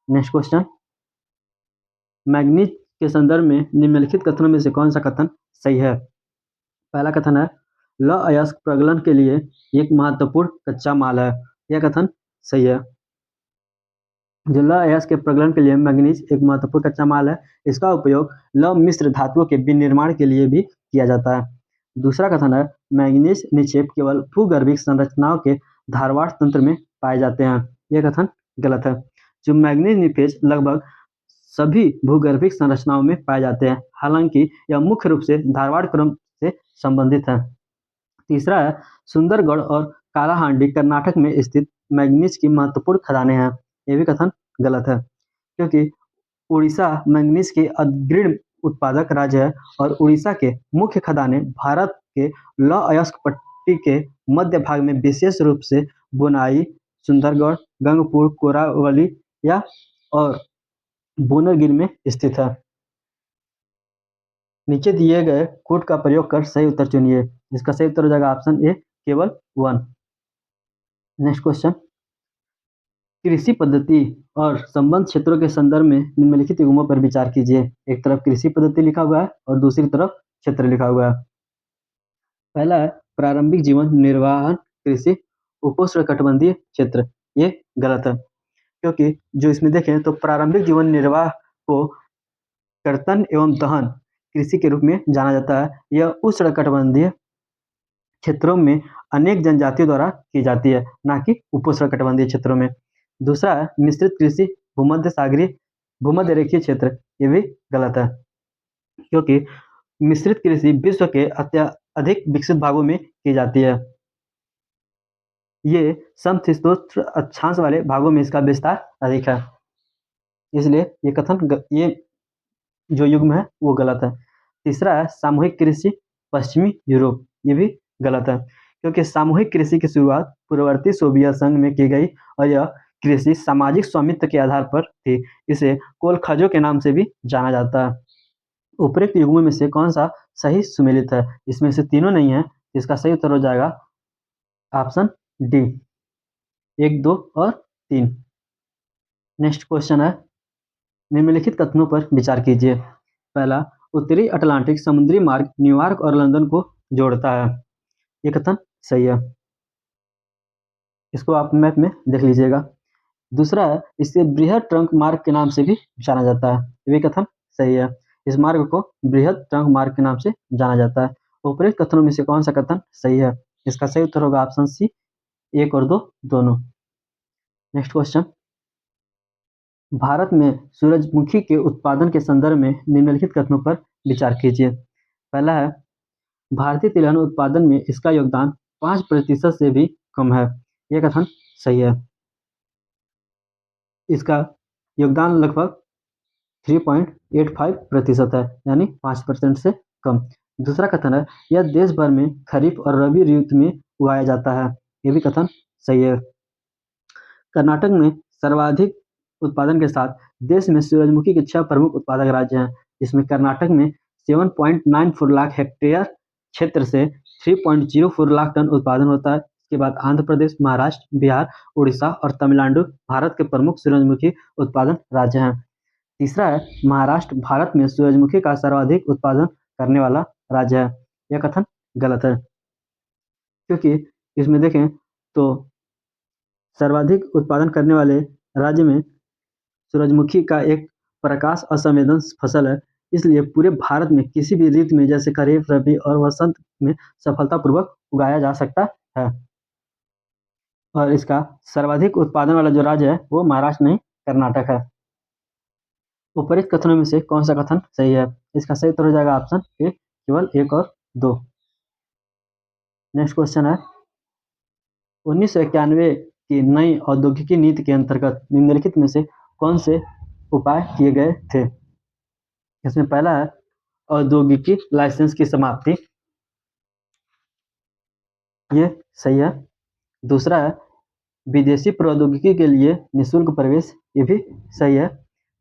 Next question, manganese के संदर्भ में निम्नलिखित कथनों में से कौन सा कथन सही है? पहला कथन है लौह अयस्क प्रगलन के लिए एक महत्वपूर्ण कच्चा माल है। यह कथन सही है। जो लौह अयस्क के प्रगलन के लिए मैग्नीज एक महत्वपूर्ण कच्चा माल है। इसका उपयोग लौह मिश्र धातुओं के विनिर्माण के लिए भी किया जाता है। दूसरा कथन है मैग्नीज निक्षेप केवल भूगर्भिक संरचनाओं के धारवाड़ तंत्र में पाए जाते हैं। यह कथन गलत है। जो मैग्नीज निक्षेप लगभग सभी भूगर्भिक संरचनाओं में पाए जाते हैं, हालांकि यह मुख्य रूप से धारवाड़ क्रम से संबंधित है। तीसरा है सुंदरगढ़ और कालाहांडी कर्नाटक में स्थित मैग्नीज की महत्वपूर्ण खदानें हैं। यह भी कथन गलत है क्योंकि उड़ीसा मैग्नीज के अग्रणी उत्पादक राज्य है और उड़ीसा के मुख्य खदानें भारत के लौह अयस्क पट्टी के मध्य भाग में विशेष रूप से बोनाई, सुंदरगढ़, गंगपुर, कोरावली या और बोनागिरी में स्थित है। नीचे दिए गए कोड का प्रयोग कर सही उत्तर चुनिए। इसका सही उत्तर हो जाएगा ऑप्शन ए केवल 1। नेक्स्ट क्वेश्चन, कृषि पद्धति और संबंध क्षेत्रों के संदर्भ में निम्नलिखित युग्मों पर विचार कीजिए। एक तरफ कृषि पद्धति लिखा हुआ है और दूसरी तरफ क्षेत्र लिखा हुआ है। पहला है प्रारंभिक जीवन निर्वाहन कृषि उपोष्णकटिबंधीय क्षेत्र। ये गलत है क्योंकि जो इसमें देखें तो प्रारंभिक जीवन निर्वाह को कर्तन एवं दहन कृषि के रूप में जाना जाता है। यह उष्णकटिबंधीय क्षेत्रों में अनेक जनजातियों द्वारा की जाती है, ना कि उपोष्णकटिबंधीय क्षेत्रों में। दूसरा है मिश्रित कृषि भूमध्य रेखीय क्षेत्र। ये भी गलत है। क्योंकि मिश्रित कृषि विश्व के अधिक विकसित भागों में की जाती है। ये समशीतोष्ण अक्षांश वाले भागों में इसका विस्तार अधिक है, इसलिए ये जो युग्म है वो गलत है। तीसरा है सामूहिक कृषि पश्चिमी यूरोप, ये भी गलत है, क्योंकि सामूहिक कृषि की शुरुआत पूर्ववर्ती सोवियत संघ में की गई और यह कृषि सामाजिक स्वामित्व के आधार पर थी। इसे कोलखजो के नाम से भी जाना जाता है। उपरोक्त युग्मों में से कौन सा सही सुमेलित है? इसमें से तीनों नहीं है, इसका सही उत्तर हो जाएगा ऑप्शन डी, 1, 2 और 3। नेक्स्ट क्वेश्चन है, निम्नलिखित कथनों पर विचार कीजिए। पहला, उत्तरी अटलांटिक समुद्री मार्ग न्यूयॉर्क और लंदन को जोड़ता है, ये कथन सही है, इसको आप मैप में देख लीजिएगा। दूसरा है, इसे बृहद ट्रंक मार्ग के नाम से भी जाना जाता है, ये भी कथन सही है, इस मार्ग को बृहद ट्रंक मार्ग के नाम से जाना जाता है। उपरोक्त कथनों में से कौन सा कथन सही है? इसका सही उत्तर होगा ऑप्शन सी, 1 और 2 दोनों। नेक्स्ट क्वेश्चन, भारत में सूरजमुखी के उत्पादन के संदर्भ में निम्नलिखित कथनों पर विचार कीजिए। पहला है, भारतीय तिलहन उत्पादन में इसका योगदान 5% से भी कम है, यह कथन सही है, इसका योगदान लगभग 3.85% है, यानी 5% से कम। दूसरा कथन है, यह देश भर में खरीफ और रबी ऋतु में उगाया जाता है, यह भी कथन सही है। कर्नाटक में सर्वाधिक उत्पादन के साथ देश में सूरजमुखी के 6 प्रमुख उत्पादक राज्य हैं, जिसमें कर्नाटक में 7.94 लाख हेक्टेयर क्षेत्र से 3.04 लाख टन उत्पादन होता है। इसके बाद आंध्र प्रदेश, महाराष्ट्र, बिहार, उड़ीसा और तमिलनाडु भारत के प्रमुख सूरजमुखी उत्पादन राज्य हैं। तीसरा है, महाराष्ट्र भारत में सूरजमुखी का सर्वाधिक उत्पादन करने वाला राज्य है, यह कथन गलत है, क्योंकि इसमें देखें तो सर्वाधिक उत्पादन करने वाले राज्य में सूरजमुखी का एक प्रकाश असंवेदनशील फसल है, इसलिए पूरे भारत में किसी भी ऋतु में जैसे खरीफ, रबी और वसंत में सफलतापूर्वक उगाया जा सकता है। और इसका सर्वाधिक उत्पादन वाला जो राज्य है वो महाराष्ट्र नहीं, कर्नाटक है। उपरोक्त कथनों में से कौन सा कथन सही है? इसका सही उत्तर हो जाएगा ऑप्शन ए, केवल 1 और 2। नेक्स्ट क्वेश्चन है, 1991 की नई औद्योगिकी नीति के अंतर्गत निम्नलिखित में से कौन से उपाय किए गए थे? इसमें पहला है औद्योगिकी लाइसेंस की समाप्ति, ये सही है। दूसरा है विदेशी प्रौद्योगिकी के लिए निःशुल्क प्रवेश, ये भी सही है।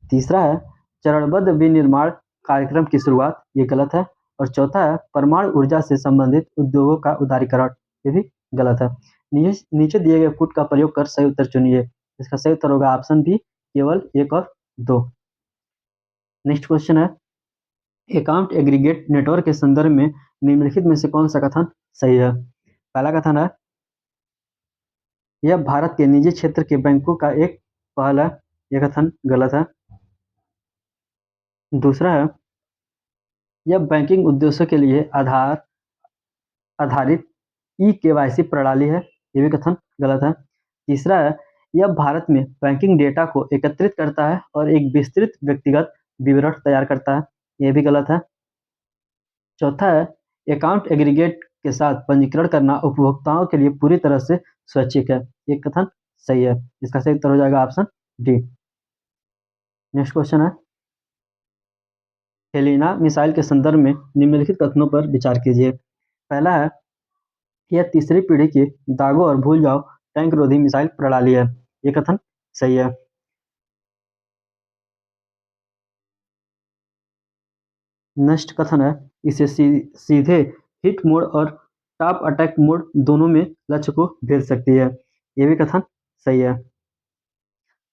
तीसरा है चरणबद्ध विनिर्माण कार्यक्रम की शुरुआत, ये गलत है। और चौथा है परमाणु ऊर्जा से संबंधित उद्योगों का उदारीकरण, ये भी गलत है। नीचे दिए गए फुट का प्रयोग कर सही उत्तर चुनिए। इसका सही उत्तर होगा ऑप्शन बी, केवल 1 और 2। नेक्स्ट क्वेश्चन है, अकाउंट एग्रीगेट नेटवर्क के संदर्भ में निम्नलिखित में से कौन सा कथन सही है? पहला कथन है, यह भारत के निजी क्षेत्र के बैंकों का एक पहल है, यह कथन गलत है। दूसरा है, यह बैंकिंग उद्देश्यों के लिए आधारित ई-केवाईसी प्रणाली है, ये भी कथन गलत है। तीसरा है, यह भारत में बैंकिंग डेटा को एकत्रित करता है और एक विस्तृत व्यक्तिगत विवरण तैयार करता है, ये भी गलत है। चौथा है, अकाउंट एग्रीगेट के साथ पंजीकरण करना उपभोक्ताओं के लिए पूरी तरह से स्वैच्छिक है, ये कथन सही है, इसका सही उत्तर हो जाएगा ऑप्शन डी। नेक्स्ट क्वेश्चन है, हेलिना मिसाइल के संदर्भ में निम्नलिखित कथनों पर विचार कीजिए। पहला है, यह तीसरी पीढ़ी की दागो और भूल जाओ टैंक रोधी मिसाइल प्रणाली है, ये कथन सही है। नेक्स्ट कथन है, इसे सीधे हिट मोड और टॉप अटैक मोड दोनों में लक्ष्य को भेज सकती है, ये भी कथन सही है।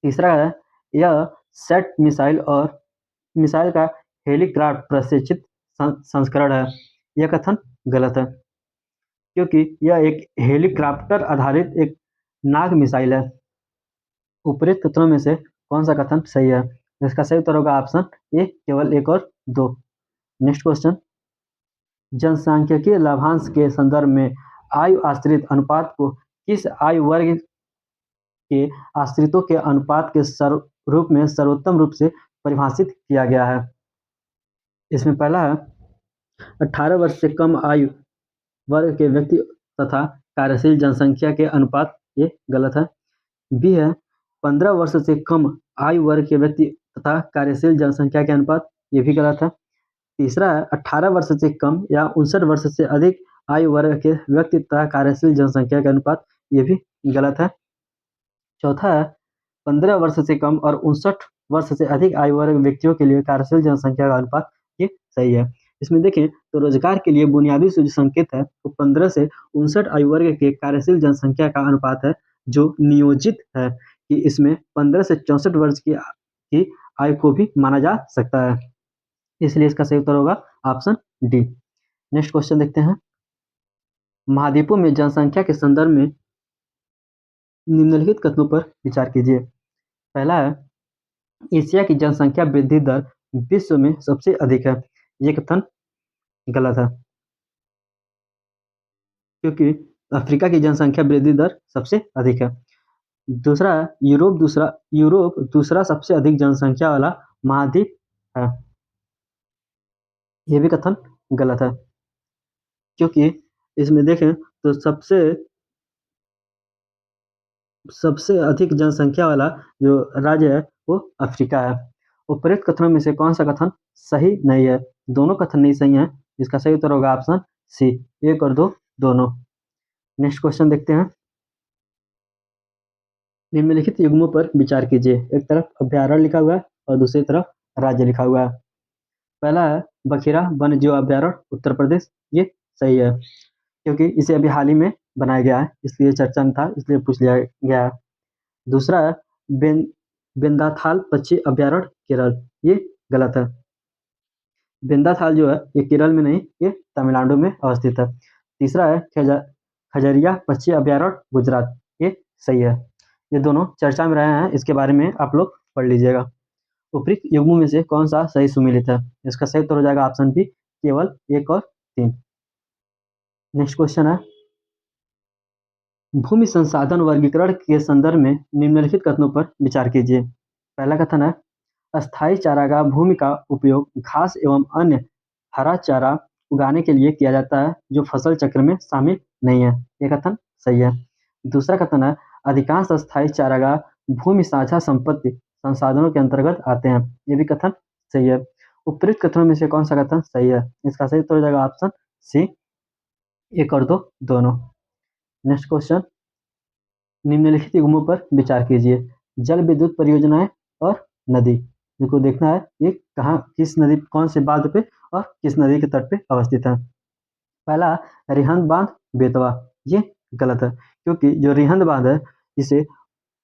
तीसरा है, यह सेट मिसाइल का हेलीक्राफ्ट प्रशिक्षित संस्करण है, यह कथन गलत है, क्योंकि यह एक हेलीकॉप्टर आधारित एक नाग मिसाइल है। उपरोक्त कथनों में से कौन सा कथन सही है? इसका सही उत्तर होगा ऑप्शन ए, केवल 1 और 2। नेक्स्ट क्वेश्चन, जनसांख्यिकीय लाभांश के संदर्भ में आयु आश्रित अनुपात को किस आयु वर्ग के आश्रितों के अनुपात के रूप में सर्वोत्तम रूप से परिभाषित किया गया है? इसमें पहला है 18 वर्ष से कम आयु वर्ग के व्यक्ति तथा कार्यशील जनसंख्या के अनुपात, ये गलत है। बी है 15 वर्ष से कम आयु वर्ग के व्यक्ति तथा कार्यशील जनसंख्या के अनुपात, ये भी गलत है। तीसरा है 18 वर्ष से कम या 59 वर्ष से अधिक आयु वर्ग के व्यक्ति तथा कार्यशील जनसंख्या के अनुपात, ये भी गलत है। चौथा है 15 वर्ष से कम और 59 वर्ष से अधिक आयु वर्ग व्यक्तियों के लिए कार्यशील जनसंख्या का अनुपात, ये सही है। इसमें देखें तो रोजगार के लिए बुनियादी जो संकेत है वो 15 से 59 आयु वर्ग के कार्यशील जनसंख्या का अनुपात है, जो नियोजित है कि इसमें 15 से 64 वर्ष की आयु को भी माना जा सकता है, इसलिए इसका सही उत्तर होगा ऑप्शन डी। नेक्स्ट क्वेश्चन देखते हैं। महाद्वीपों में जनसंख्या के संदर्भ में निम्नलिखित कथनों पर विचार कीजिए। पहला है एशिया की जनसंख्या वृद्धि दर विश्व में सबसे अधिक है, ये कथन गलत है, क्योंकि अफ्रीका की जनसंख्या वृद्धि दर सबसे अधिक है। दूसरा है यूरोप दूसरा सबसे अधिक जनसंख्या वाला महाद्वीप है, यह भी कथन गलत है, क्योंकि इसमें देखें तो सबसे अधिक जनसंख्या वाला जो राज्य है वो अफ्रीका है। उपरोक्त कथनों में से कौन सा कथन सही नहीं है? दोनों कथन नहीं सही हैं, इसका सही उत्तर होगा ऑप्शन सी, 1 और 2 दोनों। नेक्स्ट क्वेश्चन देखते हैं। निम्नलिखित युग्मों पर विचार कीजिए। एक तरफ अभ्यारण्य लिखा हुआ है और दूसरी तरफ राज्य लिखा हुआ है। पहला है बखिरा वन्य जीव अभ्यारण्य उत्तर प्रदेश, ये सही है, क्योंकि इसे अभी हाल ही में बनाया गया है, इसलिए चर्चा में था, इसलिए पूछ लिया गया है। दूसरा है बेंदाथाल पक्षी अभ्यारण्य केरल, ये गलत है। बेंदाथाल जो है ये केरल में नहीं, ये तमिलनाडु में अवस्थित है। तीसरा है खजरिया पक्षी अभ्यारण्य गुजरात, ये सही है। ये दोनों चर्चा में रहे हैं, इसके बारे में आप लोग पढ़ लीजिएगा। उपरोक्त युग्मों में से कौन सा सही सुमेलित है? इसका सही उत्तर हो जाएगा ऑप्शन बी, केवल 1 और 3। नेक्स्ट क्वेश्चन है भूमि संसाधन वर्गीकरण के संदर्भ में निम्नलिखित कथनों पर विचार कीजिए। पहला कथन है अस्थायी चारागाह भूमि का उपयोग घास एवं अन्य हरा चारा उगाने के लिए किया जाता है, जो फसल चक्र में शामिल नहीं है, यह कथन सही है। दूसरा कथन है अधिकांश अस्थायी चारागाह भूमि साझा संपत्ति संसाधनों के अंतर्गत आते हैं, यह भी कथन सही है। उपरोक्त कथनों में से कौन सा कथन सही है? इसका सही उत्तर हो जाएगा ऑप्शन सी, 1 और 2 दोनों। नेक्स्ट क्वेश्चन निम्नलिखित युग्मों पर विचार कीजिए। जल विद्युत परियोजनाएं और नदी, देखो देखना है ये कहाँ किस नदी कौन से बांध पे और किस नदी के तट पे अवस्थित है। पहला रिहंद बांध बेतवा, ये गलत है, क्योंकि जो रिहंद बांध है इसे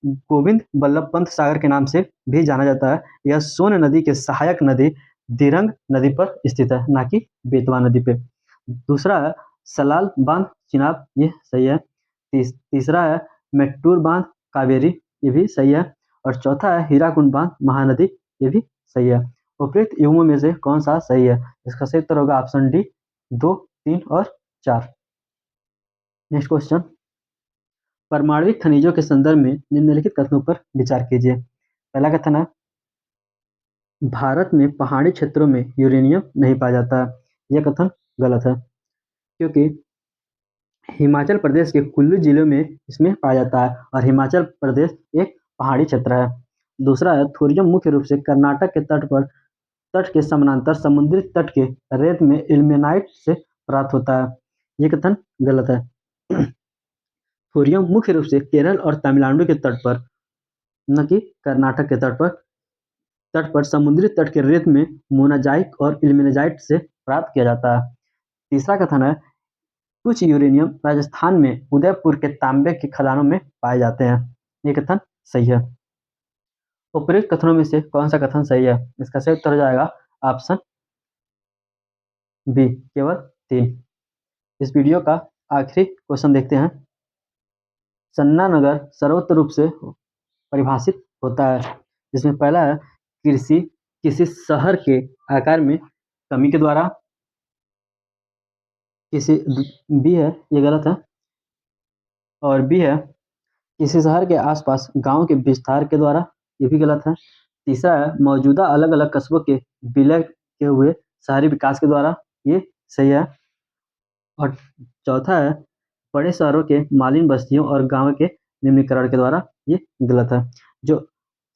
गोविंद बल्लभ पंत सागर के नाम से भी जाना जाता है। यह सोन नदी के सहायक नदी दिरंग नदी पर स्थित है, ना कि बेतवा नदी पे। दूसरा है सलाल बांध चिनाब, ये सही है। तीसरा है मेट्टूर बांध कावेरी, ये भी सही है। और चौथा है हीराकुंड बांध महानदी, ये भी सही है। उपरोक्त युग्मों में से कौन सा सही है? इसका सही उत्तर होगा ऑप्शन डी, 2, 3 और 4। नेक्स्ट क्वेश्चन परमाणविक खनिजों के संदर्भ में निम्नलिखित कथनों पर विचार कीजिए। पहला कथन है भारत में पहाड़ी क्षेत्रों में यूरेनियम नहीं पाया जाता है, यह कथन गलत है, क्योंकि हिमाचल प्रदेश के कुल्लू जिले में इसमें पाया जाता है और हिमाचल प्रदेश एक पहाड़ी क्षेत्र है। दूसरा है थोरियम मुख्य रूप से कर्नाटक के तट के समानांतर समुद्री तट के रेत में इल्मेनाइट से प्राप्त होता है, ये कथन गलत है। थोरियम मुख्य रूप से केरल और तमिलनाडु के तट पर, न कि कर्नाटक के तट पर समुद्री तट के रेत में मोनाजाइट और इल्मेनाइट से प्राप्त किया जाता है। तीसरा कथन है कुछ यूरेनियम राजस्थान में उदयपुर के तांबे की खदानों में पाए जाते हैं, ये कथन सही है। उपरोक्त कथनों में से कौन सा कथन सही है? इसका सही उत्तर हो जाएगा ऑप्शन बी, केवल 3। इस वीडियो का आखिरी क्वेश्चन देखते हैं। चन्ना नगर सर्वत्र रूप से परिभाषित होता है, जिसमें पहला है कृषि किसी शहर के आकार में कमी के द्वारा, किसी बी है ये गलत है, और बी है किसी शहर के आसपास गांव के विस्तार के द्वारा, ये भी गलत है। तीसरा है मौजूदा अलग अलग कस्बों के विलय के हुए शहरी विकास के द्वारा, ये सही है। और चौथा है बड़े शहरों के मालिन बस्तियों और गांव के निम्नीकरण के द्वारा, ये गलत है। जो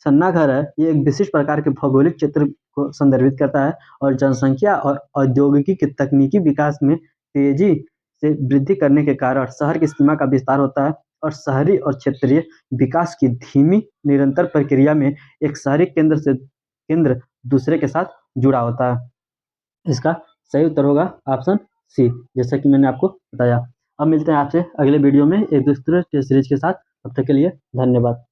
सन्ना घर है ये एक विशिष्ट प्रकार के भौगोलिक क्षेत्र को संदर्भित करता है और जनसंख्या और औद्योगिकी के तकनीकी विकास में तेजी से वृद्धि करने के कारण शहर की सीमा का विस्तार होता है और शहरी और क्षेत्रीय विकास की धीमी निरंतर प्रक्रिया में एक शहरी केंद्र से केंद्र दूसरे के साथ जुड़ा होता है। इसका सही उत्तर होगा ऑप्शन सी, जैसा कि मैंने आपको बताया। अब मिलते हैं आपसे अगले वीडियो में एक दूसरे सीरीज के साथ। तब तक के लिए धन्यवाद।